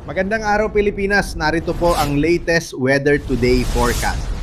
Magandang araw Pilipinas, narito po ang latest weather today forecast.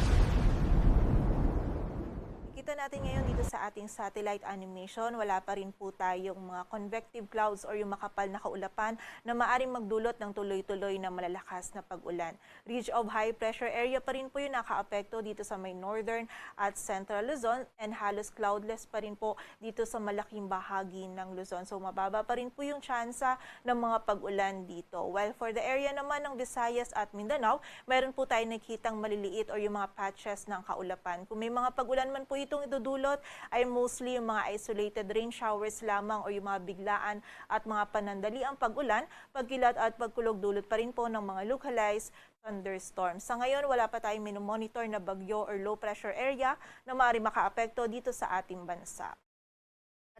Kita natin ngayon dito sa ating satellite animation, wala pa rin po tayong mga convective clouds or yung makapal na kaulapan na maaring magdulot ng tuloy-tuloy na malalakas na pag-ulan. Ridge of high pressure area pa rin po yung nakaapekto dito sa may northern at central Luzon and halos cloudless pa rin po dito sa malaking bahagi ng Luzon. So mababa pa rin po yung tsansa ng mga pag-ulan dito. While for the area naman ng Visayas at Mindanao, mayroon po tayo nakitang maliliit or yung mga patches ng kaulapan. Kung may mga pag-ulan man po itong idudulot ay mostly yung mga isolated rain showers lamang o yung mga biglaan at mga panandaliang pag-ulan, pagkilat at pagkulog dulot pa rin po ng mga localized thunderstorms. Sa ngayon, wala pa tayong minomonitor na bagyo or low pressure area na maaaring makaapekto dito sa ating bansa.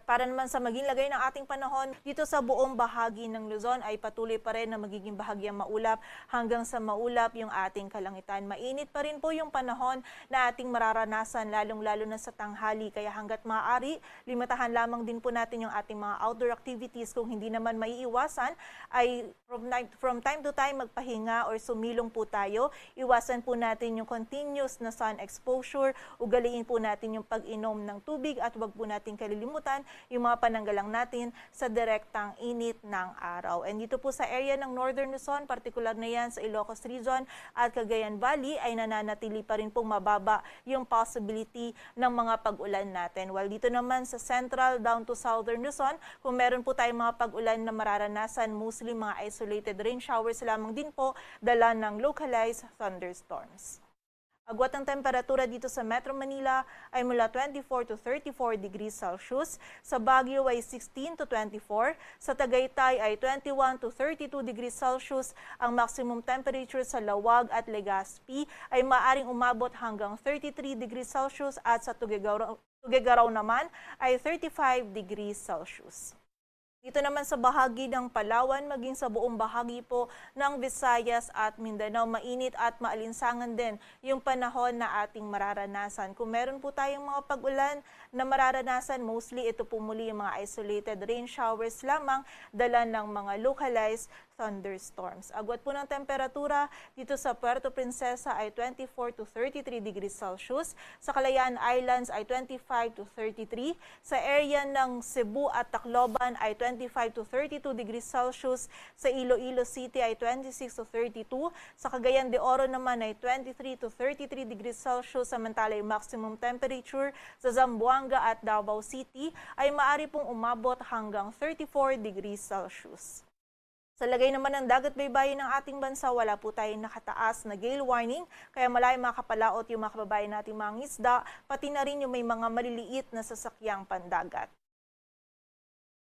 Para naman sa maging lagay ng ating panahon, dito sa buong bahagi ng Luzon ay patuloy pa rin na magiging bahagyang maulap hanggang sa maulap yung ating kalangitan. Mainit pa rin po yung panahon na ating mararanasan, lalong-lalo na sa tanghali. Kaya hanggat maaari, limitahan lamang din po natin yung ating mga outdoor activities. Kung hindi naman maiiwasan, ay from time to time magpahinga or sumilong po tayo. Iwasan po natin yung continuous na sun exposure, ugaliin po natin yung pag-inom ng tubig at huwag po natin kalilimutan yung mga pananggalang natin sa direktang init ng araw. And dito po sa area ng Northern Luzon, particular na yan sa Ilocos Region at Cagayan Valley, ay nananatili pa rin pong mababa yung possibility ng mga pag-ulan natin. While dito naman sa Central down to Southern Luzon, kung meron po tayong mga pag-ulan na mararanasan, mostly mga isolated rain showers lamang din po, dala ng localized thunderstorms. Agwat ng temperatura dito sa Metro Manila ay mula 24 to 34 degrees Celsius, sa Baguio ay 16 to 24, sa Tagaytay ay 21 to 32 degrees Celsius, ang maximum temperature sa Lawag at Legazpi ay maaring umabot hanggang 33 degrees Celsius at sa Tuguegarao naman ay 35 degrees Celsius. Dito naman sa bahagi ng Palawan, maging sa buong bahagi po ng Visayas at Mindanao, mainit at maalinsangan din yung panahon na ating mararanasan. Kung meron po tayong mga pag-ulan na mararanasan, mostly ito po muli yung mga isolated rain showers lamang, dala ng mga localized thunderstorms. Agwat po ng temperatura dito sa Puerto Princesa ay 24 to 33 degrees Celsius, sa Kalayaan Islands ay 25 to 33, sa area ng Cebu at Tacloban ay 25 to 32 degrees Celsius, sa Iloilo City ay 26 to 32, sa Cagayan de Oro naman ay 23 to 33 degrees Celsius, samantala yung maximum temperature sa Zamboanga at Davao City ay maaari pong umabot hanggang 34 degrees Celsius. Sa lagay naman ng dagat baybayin ng ating bansa, wala po tayong nakataas na gale warning, kaya malayo makapalaot yung mga kababayan nating mga isda, pati na rin yung may mga maliliit na sasakyang pandagat.